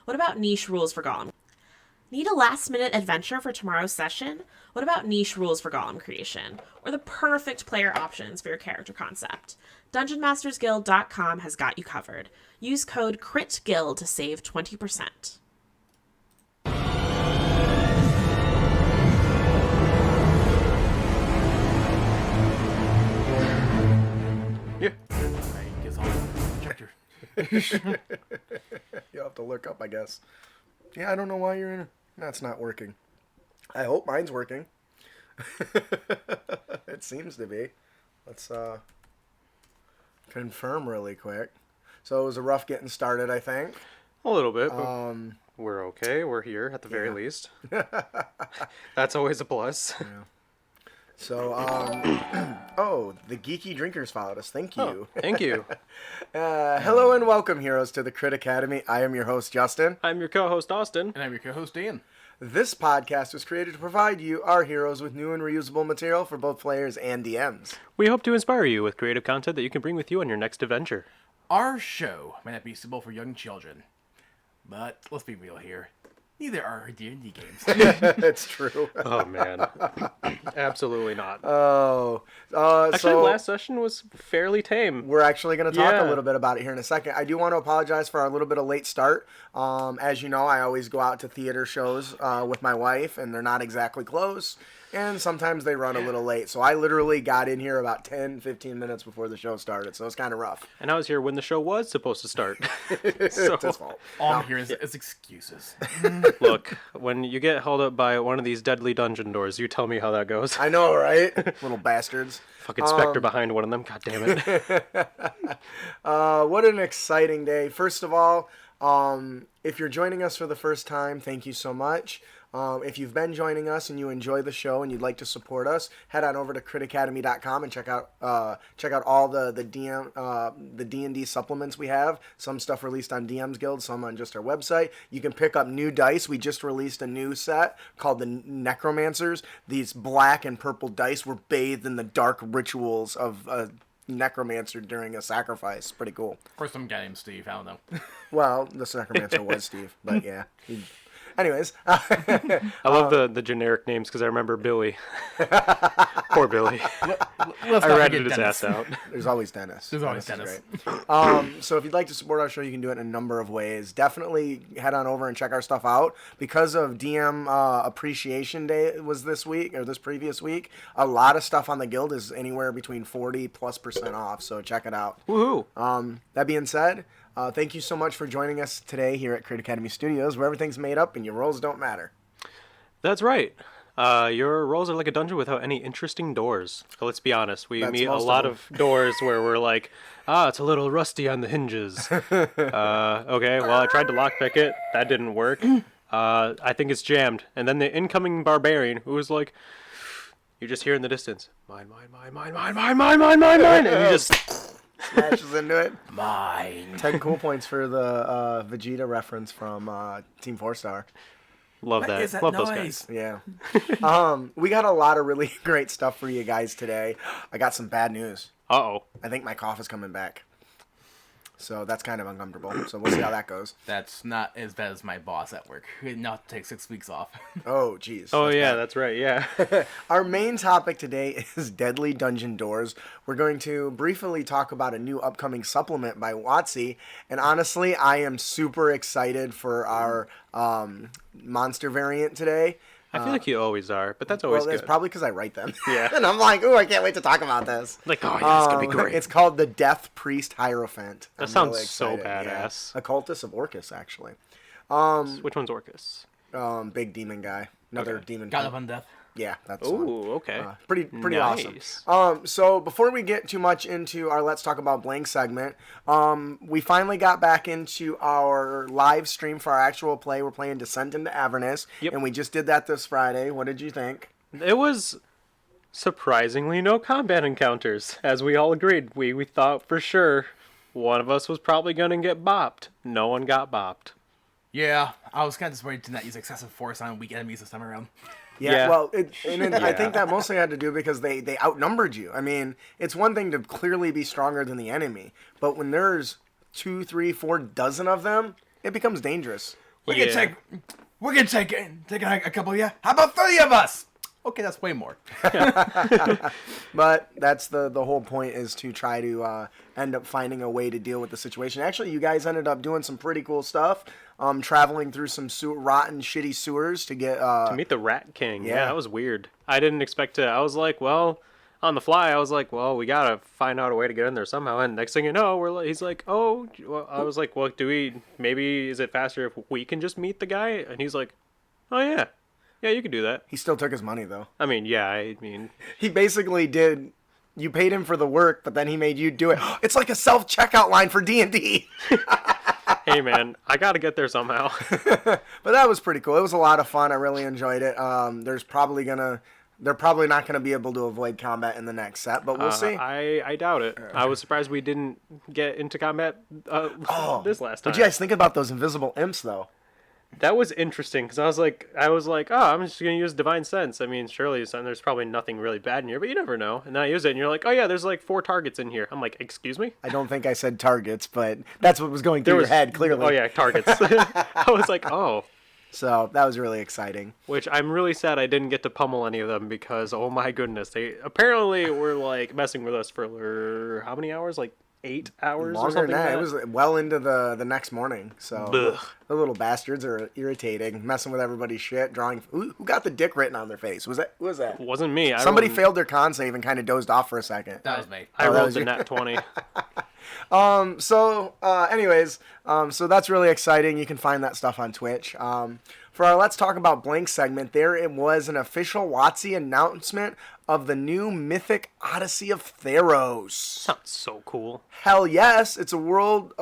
What about niche rules for Golem? Need a last-minute adventure for tomorrow's session? What about niche rules for Golem creation? Or the perfect player options for your character concept? DungeonMastersGuild.com has got you covered. Use code CRITGUILD to save 20%. Yeah. I guess I'll check your... You'll have to look up, I guess. Yeah, I don't know why you're in. That's not working. I hope mine's working. It seems to be. Let's confirm really quick. So it was a rough getting started, I think. A little bit, but we're okay. We're here at the very least. That's always a plus. Yeah. So, oh, the Geeky Drinkers followed us. Thank you. Oh, thank you. Hello and welcome, heroes, to the Crit Academy. I am your host, Justin. I'm your co-host, Austin. And I'm your co-host, Dan. This podcast was created to provide you, our heroes, with new and reusable material for both players and DMs. We hope to inspire you with creative content that you can bring with you on your next adventure. Our show may not be suitable for young children, but let's be real here. Neither are our D&D games. It's true. Oh, man. Absolutely not. Actually, so last session was fairly tame. We're actually going to talk a little bit about it here in a second. I do want to apologize for our little bit of late start. As you know, I always go out to theater shows with my wife, and they're not exactly close. And sometimes they run a little late. So I literally got in here about 10, 15 minutes before the show started. So it's kind of rough. And I was here when the show was supposed to start. It's his fault. All I'm here is excuses. Look, when you get held up by one of these deadly dungeon doors, you tell me how that goes. I know, right? Little bastards. Fucking specter behind one of them. God damn it. What an exciting day. First of all, if you're joining us for the first time, thank you so much. If you've been joining us and you enjoy the show and you'd like to support us, head on over to critacademy.com and check out all the D&D supplements we have. Some stuff released on DM's Guild, some on just our website. You can pick up new dice. We just released a new set called the Necromancers. These black and purple dice were bathed in the dark rituals of a necromancer during a sacrifice. Pretty cool. Or some guy named Steve, I don't know. Well, this necromancer was Steve, but yeah. Anyways. I love the generic names because I remember Billy. Poor Billy. I ratted his ass out. There's always Dennis. There's always Dennis. So if you'd like to support our show, you can do it in a number of ways. Definitely head on over and check our stuff out. Because of DM Appreciation Day was this week, or this previous week, a lot of stuff on the Guild is anywhere between 40+% off, so check it out. Woohoo! That being said, thank you so much for joining us today here at Crit Academy Studios, where everything's made up and your roles don't matter. That's right. Your roles are like a dungeon without any interesting doors. So let's be honest. We meet a lot of doors where we're like, it's a little rusty on the hinges. Okay, well, I tried to lockpick it. That didn't work. I think it's jammed. And then the incoming barbarian who was like, you just hear in the distance, mine, and you just... Smashes into it. Mine. 10 cool points for the Vegeta reference from Team 4-Star. Love that. Love those guys. Yeah. We got a lot of really great stuff for you guys today. I got some bad news. Uh-oh. I think my cough is coming back. So that's kind of uncomfortable. So we'll see how that goes. That's not as bad as my boss at work. He did not take 6 weeks off. Oh, geez. Oh, yeah, that's right, yeah. Our main topic today is Deadly Dungeon Doors. We're going to briefly talk about a new upcoming supplement by WotC. And honestly, I am super excited for our monster variant today. I feel like you always are, but that's always good. Well, it's probably because I write them. Yeah. And I'm like, ooh, I can't wait to talk about this. Like, oh, yeah, it's going to be great. It's called the Death Priest Hierophant. That sounds so badass. Yeah. A cultist of Orcus, actually. Which one's Orcus? Big demon guy. Another demon. God of Undeath. Yeah, that's one. Ooh, okay. Pretty nice. Awesome. So before we get too much into our Let's Talk About Blank segment, we finally got back into our live stream for our actual play. We're playing Descent into Avernus, and we just did that this Friday. What did you think? It was surprisingly no combat encounters, as we all agreed. We thought for sure one of us was probably going to get bopped. No one got bopped. Yeah, I was kind of disappointed to not use excessive force on weak enemies this time around. Yeah, well, I think that mostly had to do because they outnumbered you. I mean, it's one thing to clearly be stronger than the enemy, but when there's 2, 3, 4 dozen of them, it becomes dangerous. We can take a couple of you. How about 3 of us? Okay, that's way more. But that's the whole point, is to try to end up finding a way to deal with the situation. Actually, you guys ended up doing some pretty cool stuff. Traveling through some rotten, shitty sewers to get To meet the Rat King. Yeah. Yeah, that was weird. I didn't expect to. I was like, well, on the fly, I was like, well, we gotta find out a way to get in there somehow. And next thing you know, he's like, oh, well, I was like, well, maybe is it faster if we can just meet the guy? And he's like, oh yeah, you can do that. He still took his money though. I mean, yeah, I mean, He basically did. You paid him for the work, but then he made you do it. It's like a self-checkout line for D&D. hey man, I gotta get there somehow. But that was pretty cool. It was a lot of fun. I really enjoyed it. They're probably not gonna be able to avoid combat in the next set, but we'll see. I doubt it. I was surprised we didn't get into combat this last time. What do you guys think about those invisible imps, though? That was interesting because I was like, oh, I'm just gonna use divine sense. I mean, surely there's probably nothing really bad in here, but you never know. And then I use it, and you're like, oh yeah, there's like 4 targets in here. I'm like, excuse me? I don't think I said targets, but that's what was going through your head, clearly. Oh yeah, targets. I was like, oh. So that was really exciting. Which I'm really sad I didn't get to pummel any of them because, oh my goodness, they apparently were like messing with us for how many hours? Like 8 hours or Longer something than that. like It was well into the next morning. So Blech. the little bastards are irritating, messing with everybody's shit, drawing. Who got the dick written on their face? Who was that? It wasn't me. Somebody failed their con save and kind of dozed off for a second. That was me. I that rolled was the you? nat 20. So that's really exciting. You can find that stuff on Twitch. For our Let's Talk About Blank segment, there it was an official WotC announcement of the new Mythic Odyssey of Theros. Sounds so cool. Hell yes, it's a world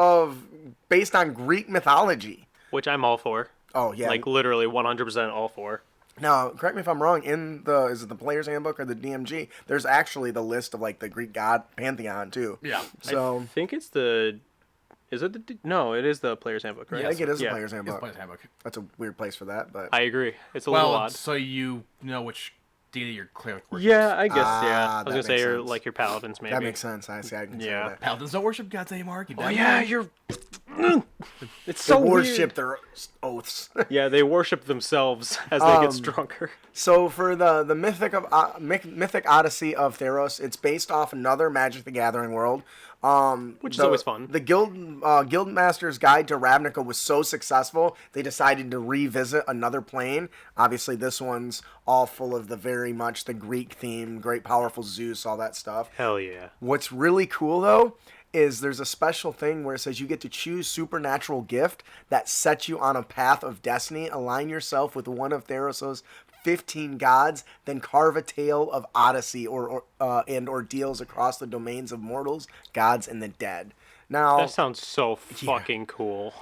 based on Greek mythology. Which I'm all for. Oh yeah. Like literally 100% all for. Now, correct me if I'm wrong, is it the player's handbook or the DMG? There's actually the list of like the Greek god pantheon too. Yeah. So I think it's no, it is the player's handbook, right? I think it is the Yeah. player's It's handbook. Player's Handbook. That's a weird place for that, but I agree. It's a little Well, odd. so you know which deity your cleric worships. Yeah, I guess, yeah. I was that gonna say makes your sense. like your paladins maybe. that makes sense. I see. I can Yeah. that. Paladins don't worship gods anymore. Oh yeah, you're it's They so worship their oaths. weird. Yeah, they worship themselves as they get stronger. So for the Mythic Odyssey of Theros, it's based off another Magic the Gathering world. Which is always fun. The Guildmaster's Guide to Ravnica was so successful, they decided to revisit another plane. Obviously, this one's all full of very much the Greek theme, great powerful Zeus, all that stuff. Hell yeah. What's really cool, though, is there's a special thing where it says you get to choose supernatural gift that sets you on a path of destiny. Align yourself with one of Theros' 15 gods, then carve a tale of Odyssey or ordeals across the domains of mortals, gods, and the dead. Now, That sounds so fucking cool.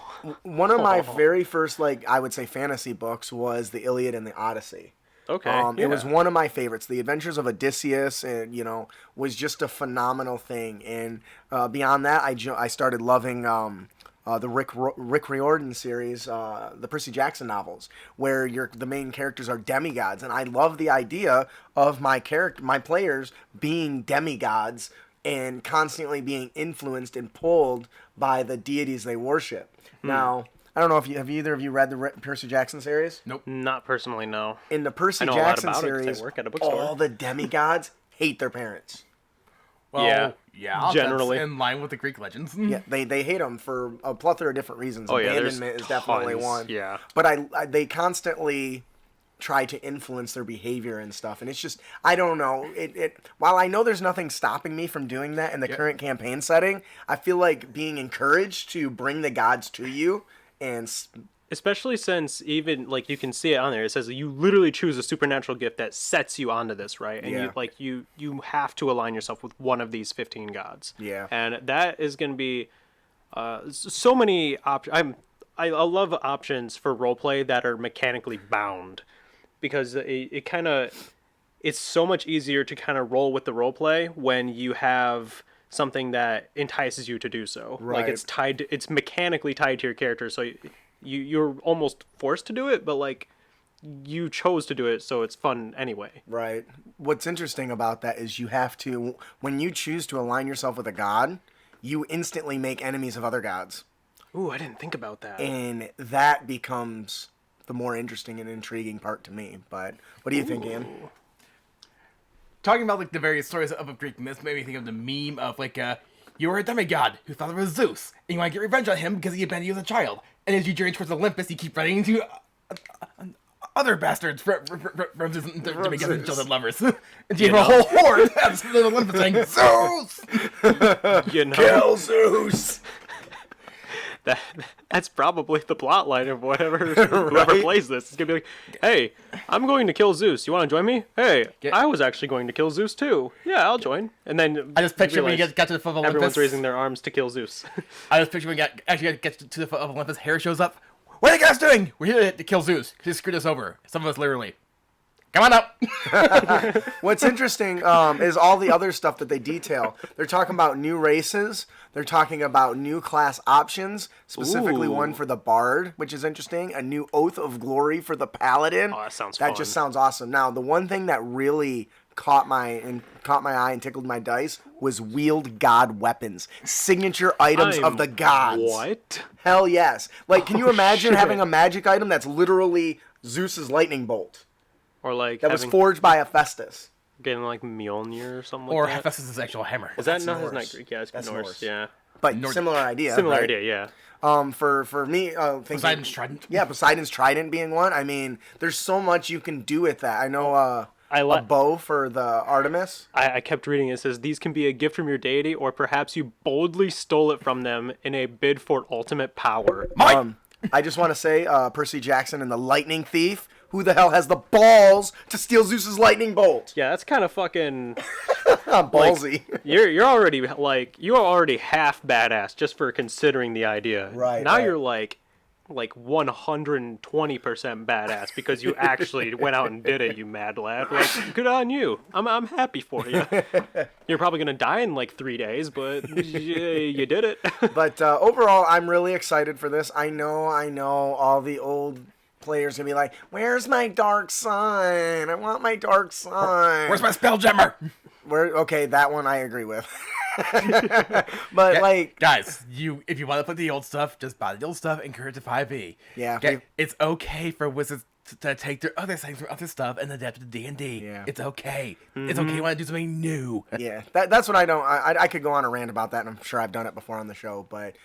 one of my very first, I would say, fantasy books was the Iliad and the Odyssey. Okay. It was one of my favorites. The Adventures of Odysseus, and was just a phenomenal thing. And beyond that, I started loving the Rick Riordan series, the Percy Jackson novels, where the main characters are demigods, and I love the idea of my players being demigods and constantly being influenced and pulled by the deities they worship. Now, I don't know if have either of you read the Percy Jackson series? Nope. Not personally, no. In the Percy I know a lot Jackson about it 'cause I series, work at a bookstore. all the demigods hate their parents. Well, yeah. generally. That's in line with the Greek legends. Yeah, they hate them for a plethora of different reasons. Oh, yeah, there's Abandonment is definitely tons, one. yeah. But they constantly try to influence their behavior and stuff, and it's just, I don't know. While I know there's nothing stopping me from doing that in the current campaign setting, I feel like being encouraged to bring the gods to you and Especially since even you can see it on there. It says you literally choose a supernatural gift that sets you onto this, right? And Yeah. you have to align yourself with one of these 15 gods. Yeah. And that is going to be so many options. I love options for roleplay that are mechanically bound, because it's so much easier to kind of roll with the roleplay when you have something that entices you to do so. Right. Like it's mechanically tied to your character, so you're almost forced to do it, but you chose to do it, so it's fun anyway. Right. What's interesting about that is you have to, when you choose to align yourself with a god, you instantly make enemies of other gods. Ooh, I didn't think about that. And that becomes the more interesting and intriguing part to me. But what do you think, Ian? Talking about like the various stories of Greek myths made me think of the meme of like you were a demigod who thought it was Zeus, and you want to get revenge on him because he abandoned you as a child. And as you journey towards Olympus, you keep running into other bastards from Zeus and demigods and children lovers. And you have a whole horde of Olympus saying, Zeus! You know, Kill Zeus! that's probably the plot line of whoever plays this. It's gonna be like, hey, I'm going to kill Zeus. You want to join me? Hey, I was actually going to kill Zeus too. Yeah, I'll join. And then I just picture when you got to the foot of Olympus. Everyone's raising their arms to kill Zeus. I just picture when you actually get to the foot of Olympus, Hera shows up. What are you guys doing? We're here to kill Zeus. He screwed us over. Some of us literally. Come on up. What's interesting is all the other stuff that they detail. They're talking about new races. They're talking about new class options, specifically one for the Bard, which is interesting. A new Oath of Glory for the Paladin. Oh, that sounds That fun. just sounds awesome. Now, the one thing that really caught my eye and tickled my dice was wield god weapons, signature items of the gods. What? Hell yes! Like, can you imagine shit. having a magic item that's literally Zeus's lightning bolt Or like that was forged by Hephaestus? getting like Mjolnir or something Or like that. Hephaestus' actual hammer. Is that That's not Norse. Greek? Yeah, it's That's Norse. Norse. Yeah. But Nordic. similar idea. Similar right? idea, yeah. For me, thinking, Poseidon's trident. Yeah, Poseidon's trident being one. I mean, there's so much you can do with that. I know a bow for the Artemis. I kept reading it. It says, these can be a gift from your deity, or perhaps you boldly stole it from them in a bid for ultimate power. I just want to say, Percy Jackson and the Lightning Thief. Who the hell has the balls to steal Zeus's lightning bolt? Yeah, that's kind of fucking... Ballsy. You're already, like, you are already half badass just for considering the idea. Right, Now right. you're like 120% badass because you actually went out and did it, you mad lad. Like, good on you. I'm happy for you. You're probably gonna die in like 3 days, but you did it. But overall, I'm really excited for this. I know all the old players gonna be like, "Where's my dark sign? I want my dark sign." Where's my spell jammer? Okay, that one I agree with. But like, guys, if you want to play the old stuff, just buy the old stuff and convert to 5e. Yeah, it's okay for wizards to take their other things from other stuff and adapt it to D&D. Yeah. It's okay. It's okay when I do something new. yeah, that's what I don't. I could go on a rant about that, and I'm sure I've done it before on the show. But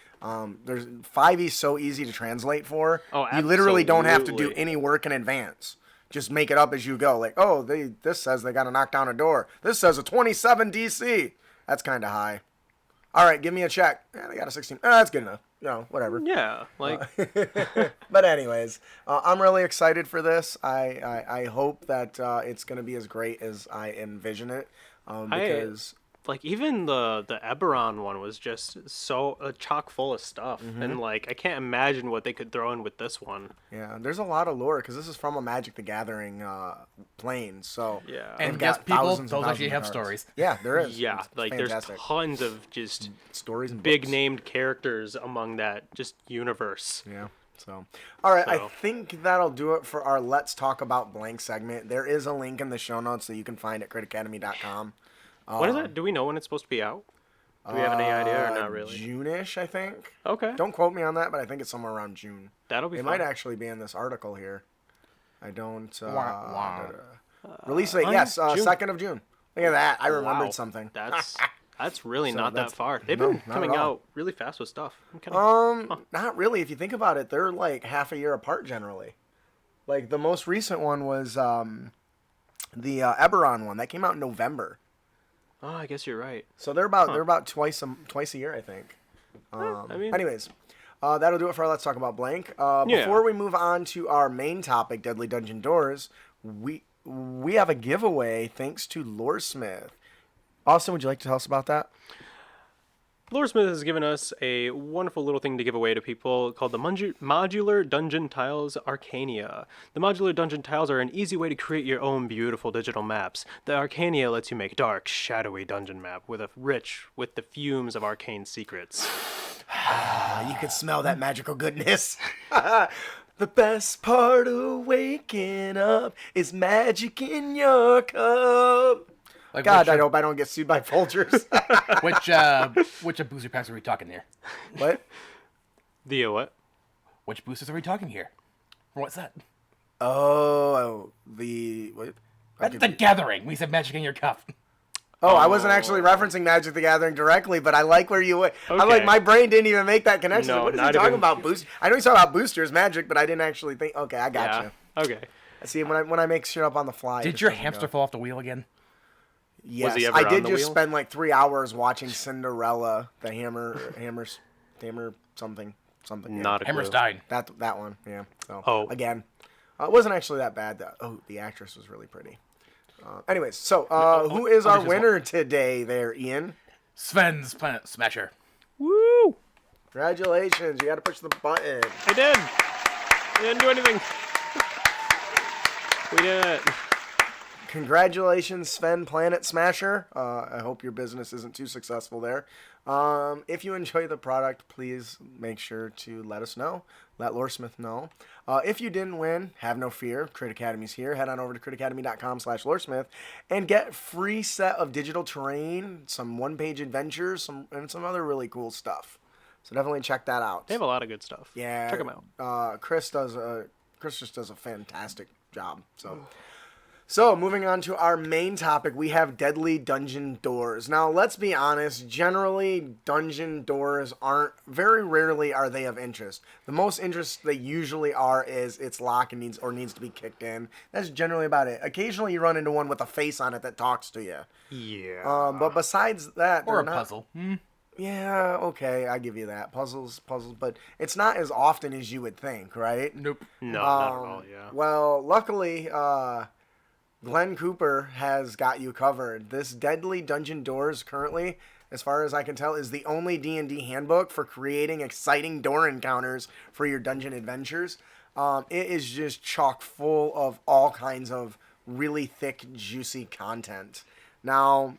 there's 5e so easy to translate for. Oh, you literally don't have to do absolutely. any work in advance. Just make it up as you go. Like, oh, this says they got to knock down a door. This says a 27 DC. That's kind of high. All right, give me a check. Yeah, they got a 16. That's good enough. You know, whatever. Yeah, like... But anyways, I'm really excited for this. I hope that it's going to be as great as I envision it. Because... Like, even the Eberron one was just so chock full of stuff. And, like, I can't imagine what they could throw in with this one. Yeah, there's a lot of lore, because this is from a Magic the Gathering plane, so... Yeah. they've And got guess people, thousands and those actually thousands have of cards. stories. Yeah, there is. Yeah, It's like, fantastic. there's tons of just Stories and big books. named characters among that just universe. Yeah. So, all right, I So. think that'll do it for our Let's Talk About Blank segment. There is a link in the show notes that you can find at critacademy.com. When is that? Do we know when it's supposed to be out? Do we have any idea or not really? June-ish, I think. Okay. Don't quote me on that, but I think it's somewhere around June. That'll be It fun. might actually be in this article here. I don't... Wow. Release date, yes, June. 2nd of June. Look at that. I Wow. remembered something. That's really So not that that's- far. They've no, been not coming at all. out really fast with stuff. I'm kidding. Not really. If you think about it, they're like half a year apart generally. Like the most recent one was the Eberron one that came out in November. Oh, I guess you're right. So they're about twice a year, I think. I mean, Anyways, that'll do it for our Let's Talk About Blank. Yeah. Before we move on to our main topic, Deadly Dungeon Doors, we have a giveaway thanks to Loresmith. Austin, would you like to tell us about that? Lord Smith has given us a wonderful little thing to give away to people called the Modular Dungeon Tiles Arcania. The Modular Dungeon Tiles are an easy way to create your own beautiful digital maps. The Arcania lets you make dark, shadowy dungeon map with the fumes of arcane secrets. You can smell that magical goodness. The best part of waking up is magic in your cup. Like God, I hope I don't get sued by Folgers. which booster packs are we talking here? What? The what? Which boosters are we talking here? For what's that? Oh, the what? That's the Gathering. We said Magic in your cup. Oh, I wasn't actually referencing Magic the Gathering directly, but I like where you went. Okay. I'm like, my brain didn't even make that connection. No, What is he not talking even- about? Boost? I know he's talking about boosters, Magic, but I didn't actually think. Okay, I got you. Okay. See, when I make shit up on the fly. it Did just your doesn't hamster go. fall off the wheel again? Yes, he ever I on did the just wheel? spend like 3 hours watching Cinderella, the hammer something. Yeah. Not a clue. Hammerstein. That one, yeah. So Oh. again, it wasn't actually that bad though. Oh, the actress was really pretty. Anyways, so who is our just winner today, there, Ian? Sven's Planet Smasher. Woo! Congratulations! You got to push the button. I did. I didn't do anything. We did it. Congratulations, Sven Planet Smasher. I hope your business isn't too successful there. If you enjoy the product, please make sure to let us know. Let Loresmith know. If you didn't win, have no fear. Crit Academy's here. Head on over to critacademy.com/Loresmith and get free set of digital terrain, some one-page adventures, and some other really cool stuff. So definitely check that out. They have a lot of good stuff. Yeah, Check them out. Chris just does a fantastic job. So moving on to our main topic, we have deadly dungeon doors. Now, let's be honest. Generally, dungeon doors very rarely are they of interest. The most interest they usually are is it's locked and needs to be kicked in. That's generally about it. Occasionally, you run into one with a face on it that talks to you. Yeah. But besides that, Or they're a not- puzzle. Yeah, okay, I give you that. Puzzles, but it's not as often as you would think, right? Nope. No, not at all. Yeah. Well, luckily, Glenn Cooper has got you covered. This Deadly Dungeon Doors currently, as far as I can tell, is the only D&D handbook for creating exciting door encounters for your dungeon adventures. It is just chock full of all kinds of really thick, juicy content. Now,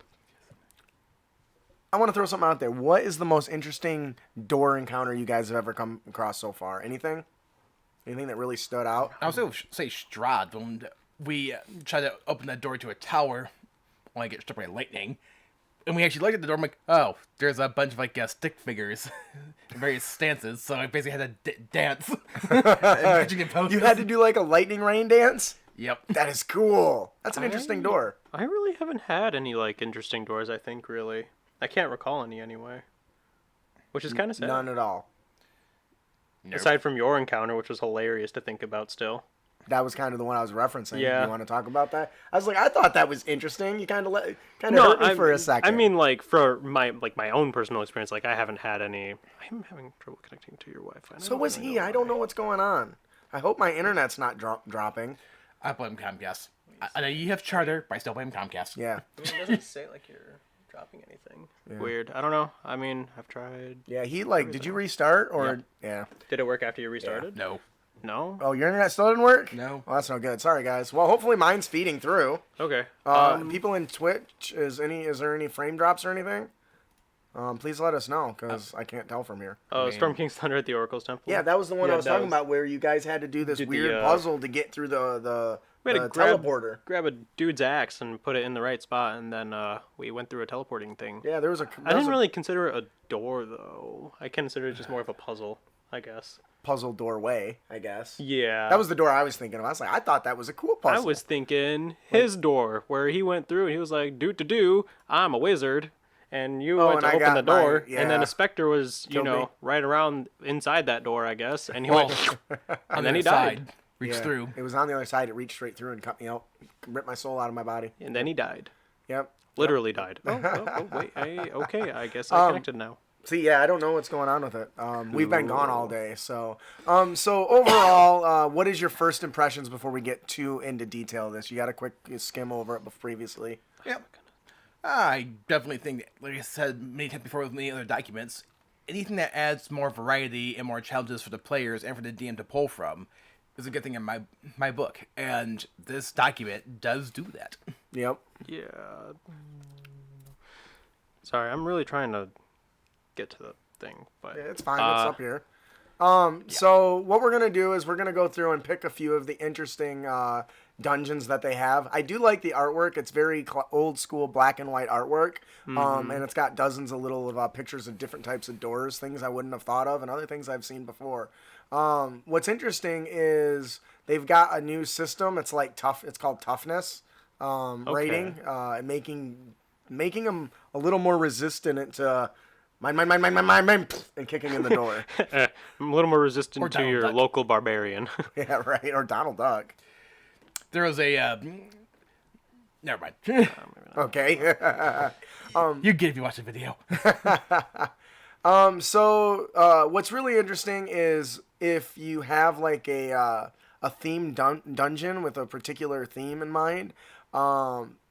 I want to throw something out there. What is the most interesting door encounter you guys have ever come across so far? Anything? Anything that really stood out? I would say Strahd, when we tried to open that door to a tower, when I get struck by lightning, and we actually looked at the door, I'm like, oh, there's a bunch of stick figures in various stances, so I basically had to dance. You had to do like a lightning rain dance? Yep. That is cool. That's an interesting door. I really haven't had any interesting doors. I think really. I can't recall any anyway. Which is kind of sad. None at all. Nope. Aside from your encounter, which was hilarious to think about still. That was kind of the one I was referencing. Yeah. You want to talk about that? I was like, I thought that was interesting. You kind of hurt me for a second. I mean, for my own personal experience, I haven't had any. I'm having trouble connecting to your Wi-Fi. So was he. I don't know what's going on. I hope my internet's not dropping. I blame Comcast. I know you have Charter, but I still blame Comcast. Yeah. It doesn't say you're dropping anything. Weird. I don't know. I mean, I've tried. Yeah, he did you restart or Yep. yeah. Did it work after you restarted? No. No. Oh, your internet still didn't work? No. Well, that's no good. Sorry guys. Well, hopefully mine's feeding through. Okay. People in Twitch, is there any frame drops or anything? Please let us know because I can't tell from here. Storm King's Thunder at the Oracle's Temple. Yeah, that was the one Yeah, I was that talking was- about where you guys had to do this Did the, weird puzzle to get through the We had to grab, teleporter. grab a dude's axe and put it in the right spot, and then we went through a teleporting thing. Yeah, there was a I didn't really consider it a door, though. I considered it just more of a puzzle, I guess. puzzle doorway, I guess. Yeah. That was the door I was thinking of. I was like, I thought that was a cool puzzle. I was thinking his door, where he went through and he was like, do, I'm a wizard. And you went and to I open got the door, my- and then yeah. a specter was, Killed me. right around inside that door, I guess. And he went, and then he died. Reached Yeah. through. It was on the other side. It reached straight through and cut me out, ripped my soul out of my body. And then he died. Yep. Literally died. Wait. Okay, I guess I connected now. See, yeah, I don't know what's going on with it. We've been gone all day, so overall, what is your first impressions before we get too into detail of this? You got a quick skim over it previously. Yep. I definitely think, like I said many times before with many other documents, anything that adds more variety and more challenges for the players and for the DM to pull from is a good thing in my book. And this document does do that. Yep. Yeah. Sorry, I'm really trying to get to the thing, but Yeah, it's fine. It's up here. So what we're gonna do is we're gonna go through and pick a few of the interesting dungeons that they have. I do like the artwork. It's very old school black and white artwork, and it's got dozens of little pictures of different types of doors, things I wouldn't have thought of, and other things I've seen before. What's interesting is they've got a new system. It's like tough. It's called toughness rating, and making them a little more resistant to mine, and kicking in the door. I'm a little more resistant Or to Donald your Duck. local barbarian. Yeah, right. Or Donald Duck. There was a. Never mind. Okay. You get it if you watch the video. So what's really interesting is if you have like a themed dungeon with a particular theme in mind,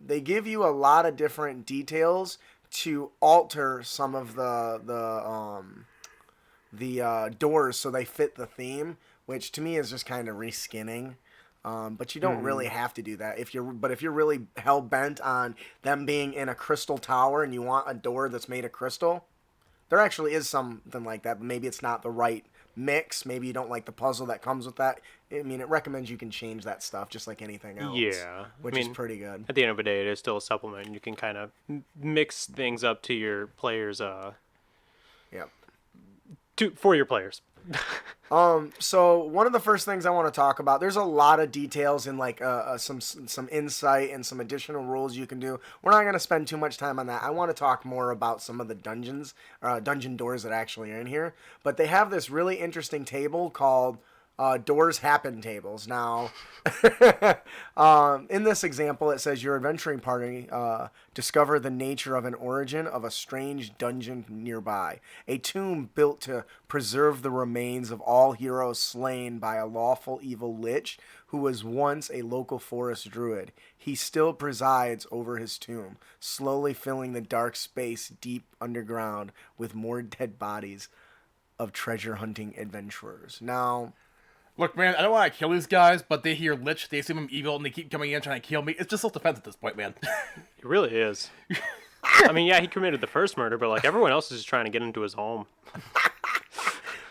they give you a lot of different details to alter some of the doors so they fit the theme, which to me is just kind of reskinning. But you don't really have to do that if you're really hell bent on them being in a crystal tower and you want a door that's made of crystal. There actually is something like that, but maybe it's not the right mix. Maybe you don't like the puzzle that comes with that. I mean, it recommends you can change that stuff just like anything else. Yeah. Which is pretty good. At the end of the day, it is still a supplement. You can kind of mix things up to your players. Yep. For your players. So one of the first things I want to talk about, there's a lot of details in like some insight and some additional rules you can do. We're not going to spend too much time on that. I want to talk more about some of the dungeon doors that actually are in here. But they have this really interesting table called doors happen tables. Now, in this example, it says your adventuring party discover the nature of an origin of a strange dungeon nearby. A tomb built to preserve the remains of all heroes slain by a lawful evil lich who was once a local forest druid. He still presides over his tomb, slowly filling the dark space deep underground with more dead bodies of treasure hunting adventurers. Now, Look, man, I don't want to kill these guys, but they hear Lich, they assume I'm evil, and they keep coming in trying to kill me. It's just self-defense at this point, man. It really is. I mean, yeah, he committed the first murder, but like everyone else is just trying to get into his home.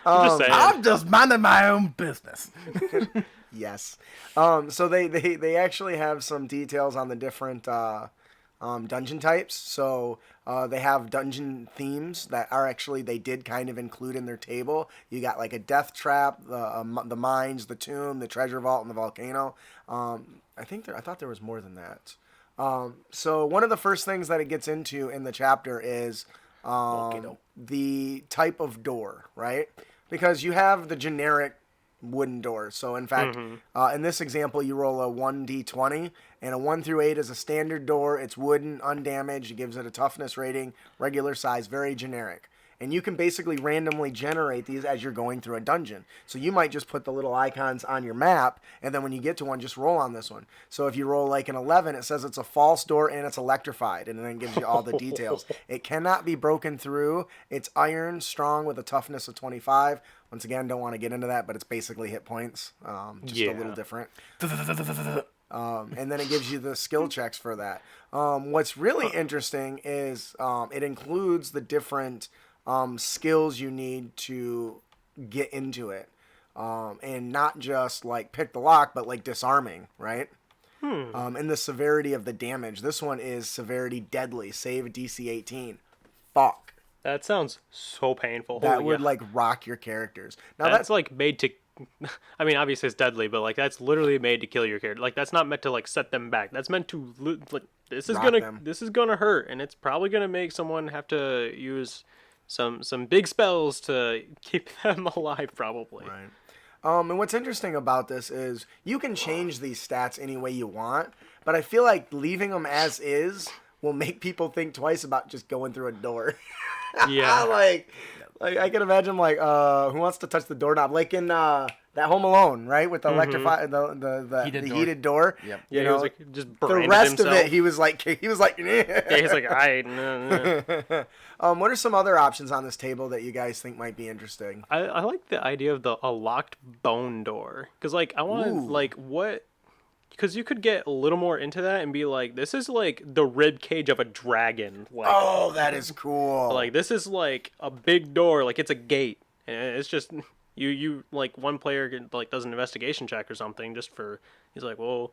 I'm just saying. I'm just minding my own business. yes. So they actually have some details on the different dungeon types. So they have dungeon themes that are actually they did kind of include in their table. You got like a death trap, the mines, the tomb, the treasure vault, and the volcano. I thought there was more than that. So one of the first things that it gets into in the chapter is the type of door, right? Because you have the generic wooden door. So in fact, in this example, you roll a 1d20, and a 1 through 8 is a standard door. It's wooden, undamaged. It gives it a toughness rating, regular size, very generic. And you can basically randomly generate these as you're going through a dungeon. So you might just put the little icons on your map, and then when you get to one, just roll on this one. So if you roll like an 11, it says it's a false door and it's electrified, and then it gives you all the details. It cannot be broken through. It's iron, strong, with a toughness of 25. Once again, don't want to get into that, but it's basically hit points. Just a little different. And then it gives you the skill checks for that. What's really interesting is it includes the different skills you need to get into it. And not just like pick the lock, but like disarming, right? And the severity of the damage. This one is severity deadly. Save a DC 18. Fuck. That sounds so painful. That would like rock your characters. Now that's like made to. I mean, obviously it's deadly, but like that's literally made to kill your character. Like that's not meant to like set them back. That's meant to like this is gonna hurt, and it's probably gonna make someone have to use some big spells to keep them alive, probably. Right. And what's interesting about this is you can change these stats any way you want, but I feel like leaving them as is will make people think twice about just going through a door. Yeah. like I can imagine like who wants to touch the doorknob, like in that Home Alone, right, with the electrified the heated door. Yep. Yeah, he was like just The branded rest himself. of it, he was like Yeah, he's like, What are some other options on this table that you guys think might be interesting? I like the idea of a locked bone door, because like I want to like what. Because you could get a little more into that and be like, this is like the rib cage of a dragon. Like, oh, that is cool. Like this is like a big door, like it's a gate, and it's just You like one player like does an investigation check or something just for he's like, well,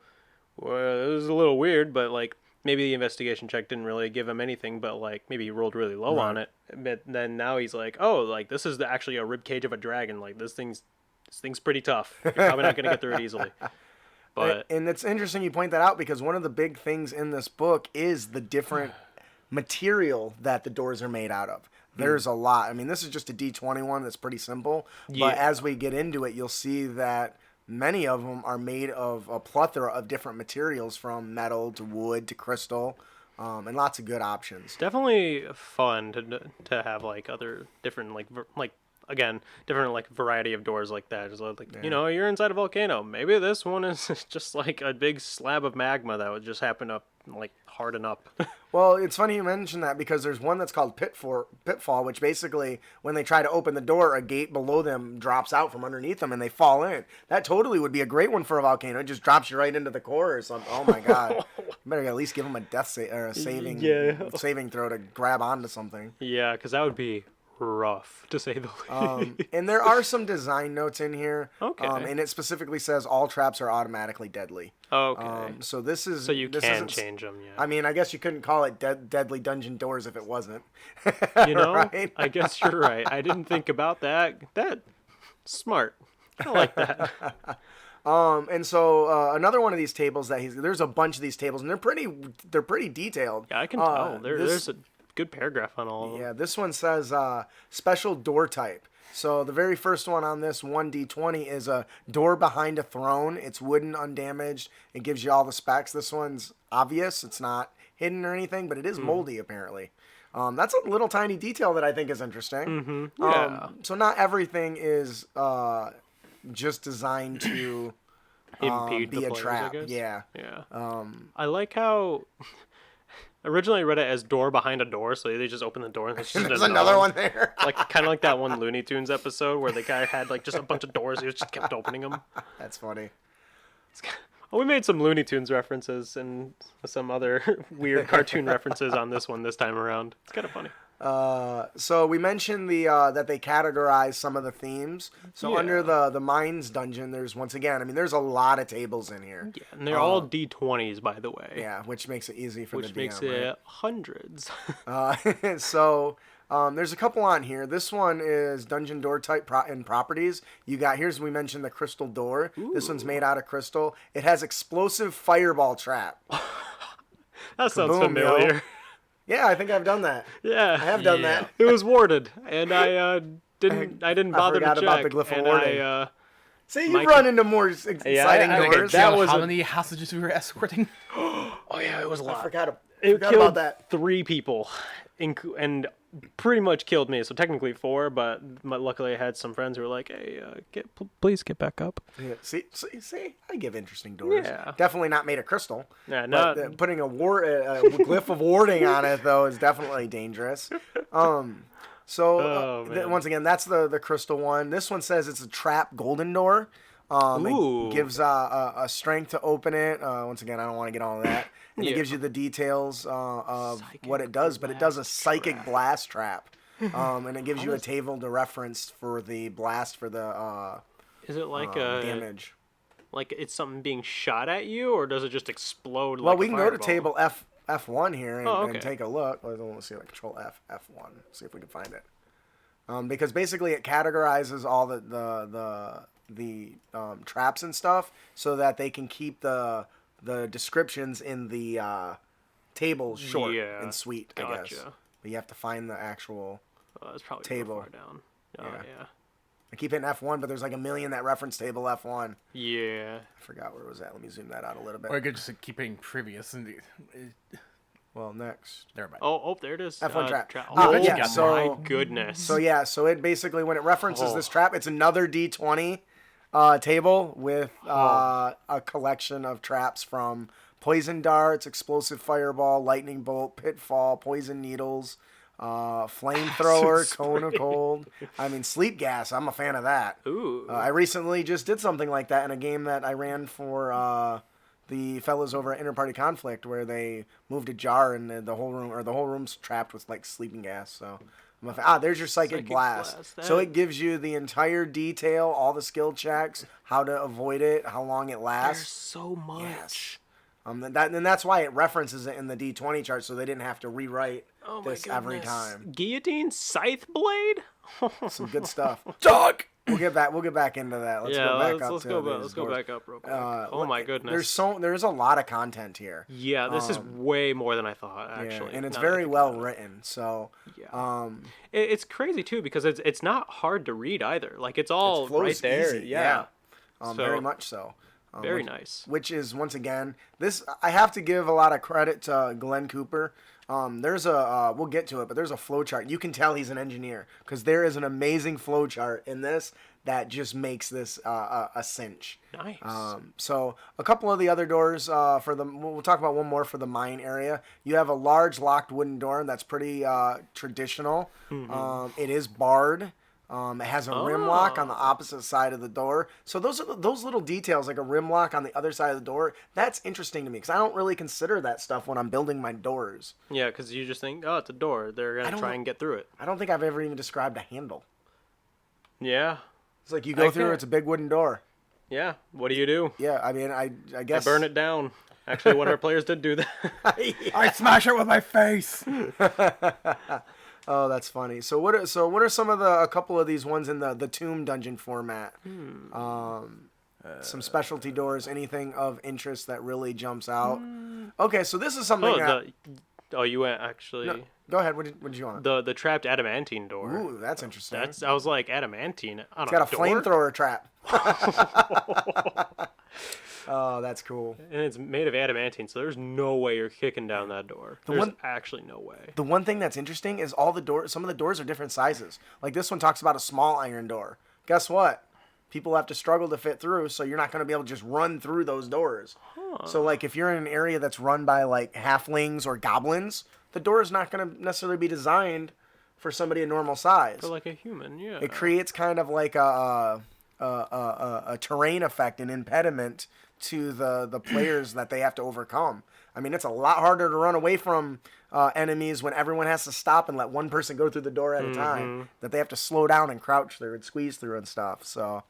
this is a little weird, but like maybe the investigation check didn't really give him anything, but like maybe he rolled really low on it. But then now he's like, oh, like this is actually a rib cage of a dragon. Like this thing's pretty tough. You're probably not gonna get through it easily. But and it's interesting you point that out because one of the big things in this book is the different material that the doors are made out of. There's a lot. I mean, this is just a D20 one that's pretty simple. Yeah. But as we get into it, you'll see that many of them are made of a plethora of different materials, from metal to wood to crystal, and lots of good options. definitely fun to have like other different like again different like variety of doors like that. Just like you're inside a volcano. Maybe this one is just like a big slab of magma that would just happen to like harden up. Well, it's funny you mentioned that because there's one that's called Pitfall, which basically, when they try to open the door, a gate below them drops out from underneath them and they fall in. That totally would be a great one for a volcano. It just drops you right into the core or something. Oh my God. You better at least give them a saving throw to grab onto something. Yeah, because that would be rough to say the least. And there are some design notes in here. Okay. And it specifically says all traps are automatically deadly. Okay. So this is So you this can isn't- change them, yeah. I mean, I guess you couldn't call it deadly dungeon doors if it wasn't. You know, Right? I guess you're right. I didn't think about that. Smart. I like that. And so another one of these tables there's a bunch of these tables and they're pretty detailed. Yeah, I can tell. This- There's a good paragraph on all of them. Yeah, this one says special door type. So the very first one on this 1D20 is a door behind a throne. It's wooden, undamaged. It gives you all the specs. This one's obvious. It's not hidden or anything, but it is moldy apparently. That's a little tiny detail that I think is interesting. Yeah. So not everything is just designed to Impede be the a players, trap. I guess. Yeah. Yeah. I like how originally I read it as door behind a door, so they just open the door and there's just There's another one there. Like kind of like that one Looney Tunes episode where the guy had like just a bunch of doors, he just kept opening them. That's funny. Well, we made some Looney Tunes references and some other weird cartoon references on this one this time around. It's kind of funny. So we mentioned that they categorize some of the themes. So Yeah. under the mines dungeon, there's once again, I mean, there's a lot of tables in here. Yeah, and they're all D20s, by the way. Yeah, which makes it easy for Which the DM. makes it hundreds. So there's a couple on here. This one is dungeon door type and properties. We mentioned the crystal door. This one's made out of crystal. It has explosive fireball trap. That sounds Kaboom, yo. familiar. Yeah, I think I've done that. Yeah, I have done that. It was warded, and I didn't bother to forgot check. about the glyph of and warding. See, you've Mike- run into more exciting I- doors. that was how a- many hostages we were escorting? oh yeah, it was a lot. I forgot It about killed that. 3 people, and pretty much killed me. So technically 4, but luckily I had some friends who were like, "Hey, please get back up." Yeah, see, I give interesting doors. Yeah. Definitely not made of crystal. Yeah, But, not putting a glyph of warding on it though is definitely dangerous. Oh, man. Once again, that's the crystal one. This one says it's a trap golden door. Ooh. It gives a strength to open it. Once again, I don't want to get all of that. And Yeah. it gives you the details of Psychic what it does, but it does a blast psychic blast trap. And it gives you a table to reference for the blast for the is it like damage. like it's something being shot at you, or does it just explode? Well, like we a can go to fireball? table F1 here and, Oh, okay. and take a look. Let's see, like Control F1. See if we can find it. Because basically it categorizes all the traps and stuff so that they can keep the descriptions in the tables short Yeah, and sweet, I guess. gotcha. But you have to find the actual. Oh, that's probably Table. too far down. Oh Yeah. yeah. I keep hitting F1, but there's like a million that reference table F1. Yeah. I forgot where it was at. Let me zoom that out a little bit. Or I could just keep being previous and Well, next. never mind. Oh, there it is. F1 trap. Oh yeah, my so- goodness. So yeah, so it basically when it references Oh. this trap, it's another D20 table with a collection of traps from poison darts, explosive fireball, lightning bolt, pitfall, poison needles, flamethrower, cone of cold. I mean, sleep gas. I'm a fan of that. Ooh. I recently just did something like that in a game that I ran for the fellas over at Interparty Conflict, where they moved a jar and the whole room's trapped with like sleeping gas. So There's your Psychic Blast. So it gives you the entire detail, all the skill checks, how to avoid it, how long it lasts. There's so much. Yes. And that's why it references it in the D20 chart, so they didn't have to rewrite this every time. Guillotine, Scythe Blade? Some good stuff. Dog! We'll get back into that. Let's go back up real quick. Oh my goodness. There's a lot of content here. Yeah, this is way more than I thought, actually. Yeah, and it's very well written. So yeah. It's crazy too because it's not hard to read either. Like it's all right there. Easy. Yeah. Very much so. Very nice. Which is, once again, this, I have to give a lot of credit to Glenn Cooper. There's we'll get to it, but there's a flow chart. You can tell he's an engineer because there is an amazing flow chart in this that just makes this a cinch. Nice. So a couple of the other doors we'll talk about one more for the mine area. You have a large locked wooden door that's pretty traditional. Mm-hmm. It is barred. It has a rim lock on the opposite side of the door. So those little details, like a rim lock on the other side of the door, that's interesting to me because I don't really consider that stuff when I'm building my doors. Yeah, because you just think, oh, it's a door. They're going to try and get through it. I don't think I've ever even described a handle. Yeah. It's like you go through, it's a big wooden door. Yeah. What do you do? Yeah, I mean, I guess... I burn it down. Actually, one of our players did do that. I smash it with my face! Oh, that's funny. So what are some of a couple of these ones in the Tomb Dungeon format? Some specialty doors, anything of interest that really jumps out? Okay, so this is something you went actually. No, go ahead. What did you want? The trapped adamantine door. Ooh, that's interesting. I was like, adamantine on it's got a door? flamethrower trap. Oh, that's cool. And it's made of adamantine, so there's no way you're kicking down that door. There's actually no way. The one thing that's interesting is some of the doors are different sizes. Like this one talks about a small iron door. Guess what? People have to struggle to fit through, so you're not going to be able to just run through those doors. So like if you're in an area that's run by like halflings or goblins, the door is not going to necessarily be designed for somebody a normal size. For like a human, yeah. It creates kind of like a terrain effect, an impediment to the players that they have to overcome. I mean, it's a lot harder to run away from enemies when everyone has to stop and let one person go through the door at a time, that they have to slow down and crouch through and squeeze through and stuff. So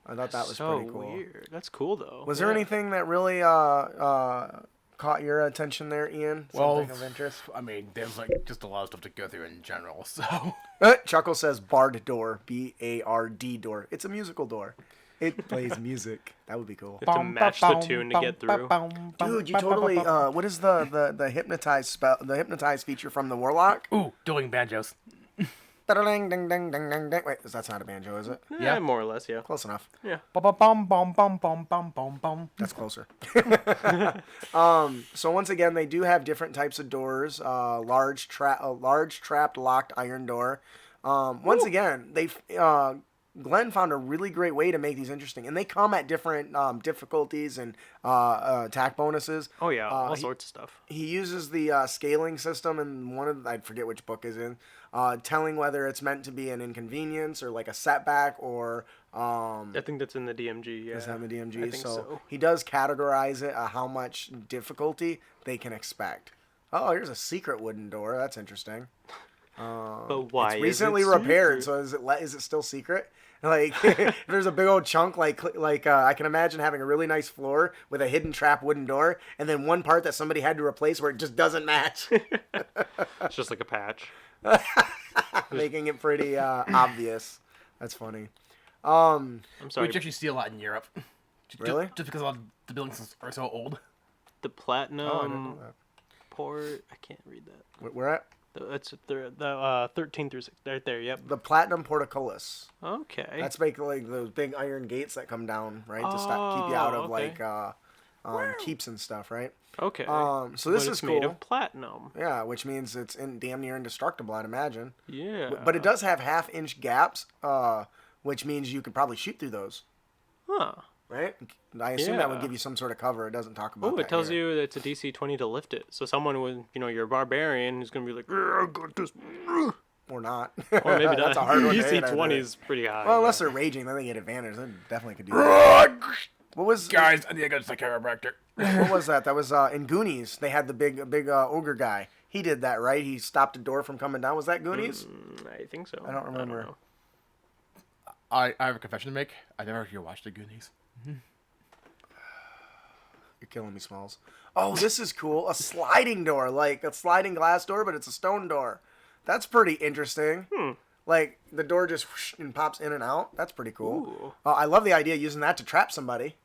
I thought that was pretty cool. Weird. That's cool, though. Was there anything that really caught your attention there, Ian? Something of interest? I mean, there's like just a lot of stuff to go through in general, so... Chuckle says barred door, B-A-R-D door. It's a musical door. It plays music. That would be cool. You have to match the tune to get through. Dude, you totally... what is the hypnotize spell? The hypnotize feature from the Warlock? Ooh, dueling banjos. Ding, ding, ding, ding, ding, ding. Wait, that's not a banjo, is it? Yeah, more or less, yeah. Close enough. Yeah. That's closer. So once again, they do have different types of doors. Large trapped locked iron door. Once again, Glenn found a really great way to make these interesting, and they come at different difficulties and attack bonuses. Oh yeah, all sorts of stuff. He uses the scaling system, and I forget which book is in, telling whether it's meant to be an inconvenience or like a setback or. I think that's in the DMG. Yeah, is that in the DMG? I think so. He does categorize it how much difficulty they can expect. Oh, here's a secret wooden door. That's interesting. But why? It's recently repaired, so is it still secret? Like, if there's a big old chunk, like I can imagine having a really nice floor with a hidden trap wooden door, and then one part that somebody had to replace where it just doesn't match. It's just like a patch. Making it pretty obvious. That's funny. I'm sorry. Which you actually see a lot in Europe. Really? Just because a lot of the buildings are so old. The platinum I didn't know that. port. I can't read that. Where at? That's the 13 through 6. Right there. Yep. The platinum portcullis. Okay. That's basically like those big iron gates that come down, right, to keep you out of like keeps and stuff, right? Okay. So this is made cool. of platinum. Yeah, which means it's damn near indestructible, I'd imagine. Yeah. But it does have half-inch gaps, which means you could probably shoot through those. Huh. Right? I assume that would give you some sort of cover. It doesn't talk about that. Oh, it tells here. you that it's a DC 20 to lift it. So someone with, you're a barbarian who's going to be like, I got this. Or not. Or maybe not. That's a hard one to hit, DC 20 is pretty high. Well, unless they're raging, then they get advantage. They definitely could do that. What was... Guys, I think I got a chiropractor. What was that? That was in Goonies. They had the big ogre guy. He did that, right? He stopped a door from coming down. Was that Goonies? I think so. I don't remember. know. I have a confession to make. I never actually watched the Goonies. You're killing me, Smalls. Oh, this is cool. A sliding door, like a sliding glass door, but it's a stone door. That's pretty interesting. Like, the door just whoosh and pops in and out. That's pretty cool. I love the idea of using that to trap somebody.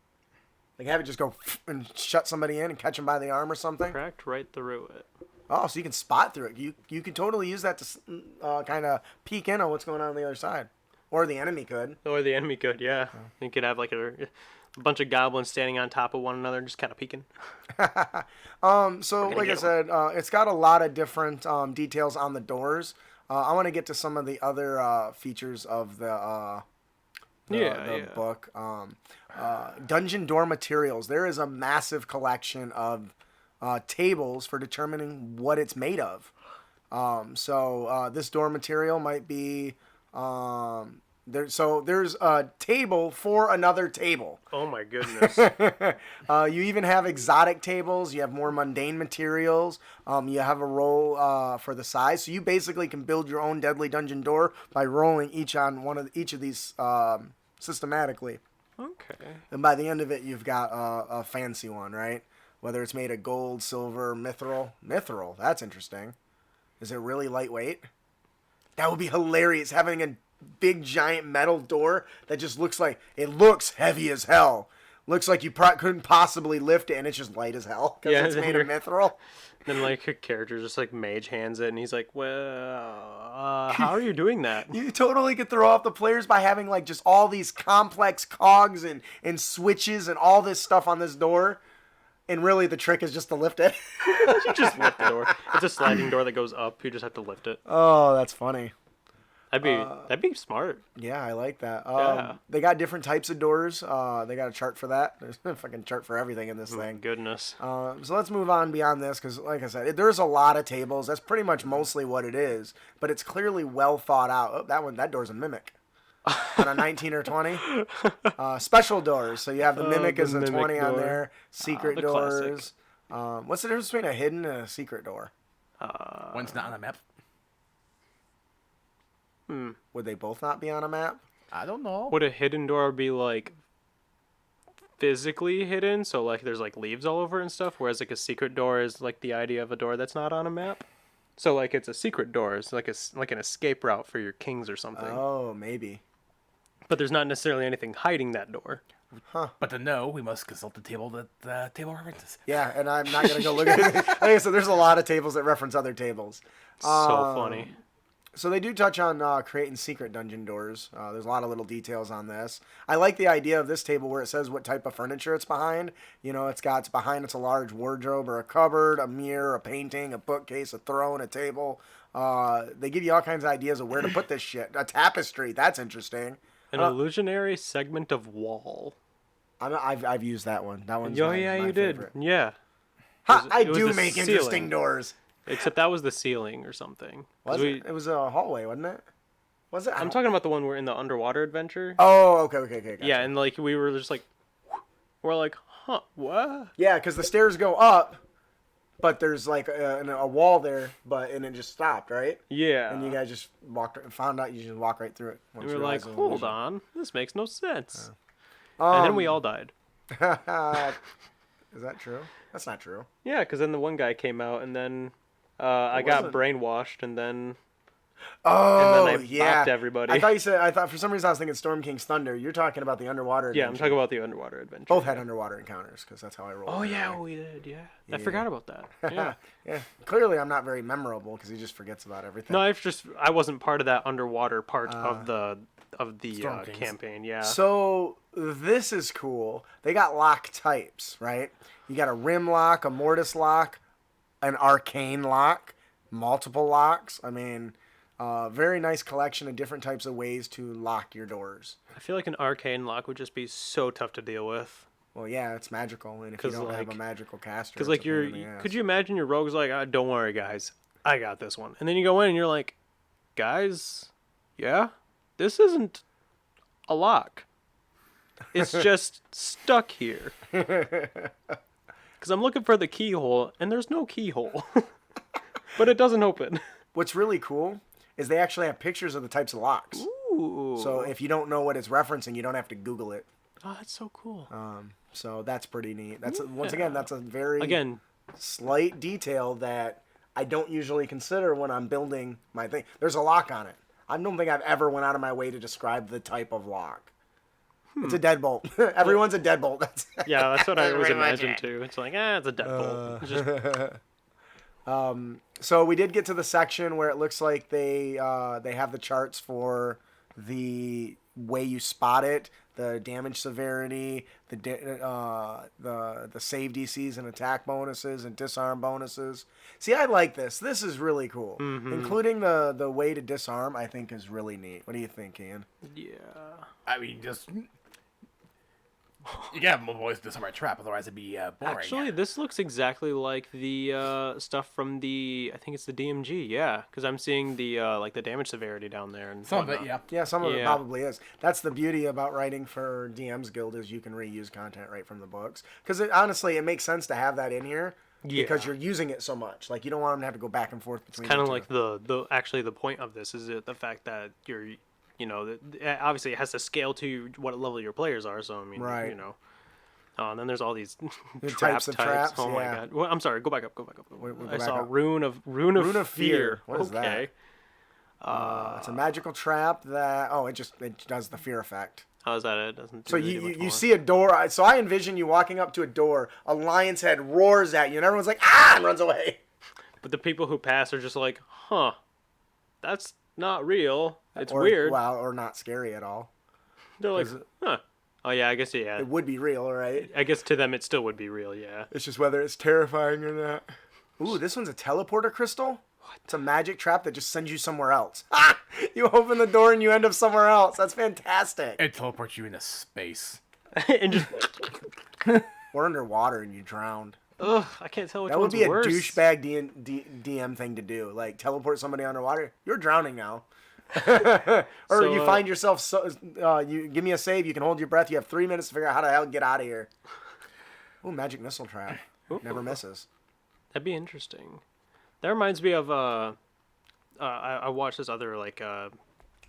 Like, have it just go and shut somebody in and catch them by the arm or something. Cracked right through it. Oh, so you can spot through it. You can totally use that to kind of peek in on what's going on the other side. Or the enemy could. Or the enemy could, yeah. You could have like a bunch of goblins standing on top of one another, just kind of peeking. So, like I said, it's got a lot of different details on the doors. I want to get to some of the other features of the book. Dungeon door materials. There is a massive collection of tables for determining what it's made of. So this door material might be there's a table for another table. Oh my goodness. You even have exotic tables. You have more mundane materials. You have a roll for the size. So you basically can build your own deadly dungeon door by rolling each of these systematically. Okay. And by the end of it, you've got a fancy one, right? Whether it's made of gold, silver, mithril. Mithril, that's interesting. Is it really lightweight? That would be hilarious, having a big giant metal door that just looks heavy as hell. Looks like you couldn't possibly lift it, and it's just light as hell because it's made of mithril. Then like a character just like mage hands it, and he's like, "Well, how are you doing that?" You totally could throw off the players by having like just all these complex cogs and switches and all this stuff on this door. And really, the trick is just to lift it. You just lift the door. It's a sliding door that goes up. You just have to lift it. Oh, that's funny. That'd be smart. Yeah, I like that. Yeah. They got different types of doors. They got a chart for that. There's a fucking chart for everything in this thing. Goodness. So let's move on beyond this because, like I said, there's a lot of tables. That's pretty much mostly what it is. But it's clearly well thought out. Oh, that door's a mimic. On a 19 or 20. Special doors. So you have the mimic as a 20 on there. Secret the doors. What's the difference between a hidden and a secret door? One's not on the map. Would they both not be on a map? I don't know. Would a hidden door be like physically hidden, so like there's like leaves all over and stuff, whereas like a secret door is like the idea of a door that's not on a map? So like it's a secret door, it's like an escape route for your kings or something. Oh, maybe. But there's not necessarily anything hiding that door. But to know, we must consult the table that the table references. Yeah, and I'm not going to go look at it. Like I said, there's a lot of tables that reference other tables. So funny. So they do touch on creating secret dungeon doors. There's a lot of little details on this. I like the idea of this table where it says what type of furniture it's behind. You know, it's behind it's a large wardrobe or a cupboard, a mirror, a painting, a bookcase, a throne, a table. They give you all kinds of ideas of where to put this shit. A tapestry, that's interesting. An illusionary segment of wall. I've used that one. That one's Oh my yeah, you favorite. did. Yeah. Ha, It was I do the make ceiling. interesting doors. Except that was the ceiling or something. Was it? It was a hallway, wasn't it? Was it? I'm talking about the one we're in the underwater adventure. Oh, okay. Gotcha. Yeah, and like we were just like, we're like, huh, what? Yeah, because the stairs go up, but there's like a wall there, and it just stopped, right? Yeah. And you guys just found out you just walk right through it. We were like, hold on, this makes no sense. And then we all died. Is that true? That's not true. Yeah, because then the one guy came out, and then I got brainwashed, and then Oh, and then I yeah. bopped everybody. I thought for some reason I was thinking Storm King's Thunder. You're talking about the underwater adventure. Yeah, I'm talking about the underwater adventure. Both had underwater encounters because that's how I roll. Oh yeah, we did. Yeah, I forgot about that. Yeah. Yeah. Clearly, I'm not very memorable because he just forgets about everything. No, I wasn't part of that underwater part of the Storm Kings. campaign. Yeah. So this is cool. They got lock types, right? You got a rim lock, a mortise lock, an arcane lock, multiple locks. I mean, very nice collection of different types of ways to lock your doors. I feel like an arcane lock would just be so tough to deal with. Well, yeah, it's magical, and if you don't have a magical caster, Because it's like a pain in the ass. could you imagine your rogue's like, don't worry guys, I got this one, and then you go in and you're like, guys, yeah, this isn't a lock. It's just stuck here. Because I'm looking for the keyhole, and there's no keyhole. But it doesn't open. What's really cool is they actually have pictures of the types of locks. Ooh. So if you don't know what it's referencing, you don't have to Google it. Oh, that's so cool. So that's pretty neat. Once again, that's a very Again, slight detail that I don't usually consider when I'm building my thing. There's a lock on it. I don't think I've ever went out of my way to describe the type of lock. It's a deadbolt. Everyone's a deadbolt. That's yeah, that's what I always pretty much imagine it. too. It's like, it's a deadbolt. It's just, So we did get to the section where it looks like they have the charts for the way you spot it, the damage severity, the save DCs and attack bonuses and disarm bonuses. See, I like this. This is really cool. Including the way to disarm, I think is really neat. What do you think, Ian? yeah. I mean, just you gotta always disarm a trap, otherwise it'd be boring. Actually, this looks exactly like the stuff from I think it's the DMG, yeah. Because I'm seeing the like the damage severity down there. And some of whatnot. it, yeah. Yeah, some of it Yeah. probably is. That's the beauty about writing for DM's Guild is you can reuse content right from the books. Because honestly, it makes sense to have that in here because you're using it so much. Like you don't want them to have to go back and forth between. Kind the of two. like the actually the point of this is the fact that you're, obviously it has to scale to what level your players are. So I mean, Right. And then there's all these types of traps, Oh my yeah. god! Well, I'm sorry. Go back up. We'll go I back saw up. rune of fear. What is that? Okay. It's a magical trap that it does the fear effect. How is that? It doesn't. So do really much you more. see a door. So I envision you walking up to a door. A lion's head roars at you, and everyone's like, "Ah!" and runs away. But the people who pass are just like, huh, that's not real. It's Or, weird. Wow, or not scary at all. They're like, Is it- huh. Oh yeah, I guess yeah. It would be real, right? I guess to them it still would be real, yeah. It's just whether it's terrifying or not. Ooh, this one's a teleporter crystal? What? It's a magic trap that just sends you somewhere else. Ah! You open the door and you end up somewhere else. That's fantastic. It teleports you into space. And just, Or underwater and you drowned. ugh, I can't tell which That would one's be a worse. douchebag DM thing to do. Like, teleport somebody underwater. You're drowning now. Or So, you find yourself, you give me a save, you can hold your breath, you have 3 minutes to figure out how the hell to get out of here. Ooh, magic missile trap. Never misses. That'd be interesting. That reminds me of I watched this other like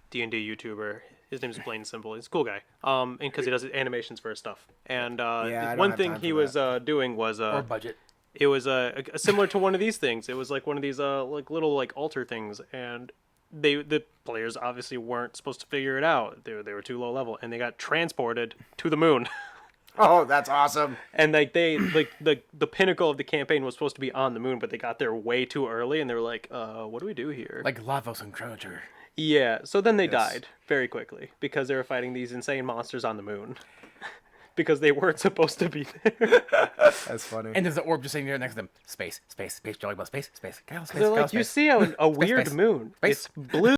D&D YouTuber. His name's Plain and Simple. He's a cool guy. And because he does animations for his stuff. And I don't one have thing time he for was that. doing was Or budget. it was similar to one of these things. It was like one of these like little like altar things, and the players obviously weren't supposed to figure it out. They were too low level, and they got transported to the moon. Oh, that's awesome. And like they like the pinnacle of the campaign was supposed to be on the moon, but they got there way too early, and they were like, what do we do here? Like Lavos and Chrono Trigger. Yeah, so then they died very quickly because they were fighting these insane monsters on the moon. Because they weren't supposed to be there. That's funny. And there's an orb just sitting there next to them. Space, Jolly Bell, space. Get out, space, They're get out, like, you space. see a weird space. moon. Space. It's blue.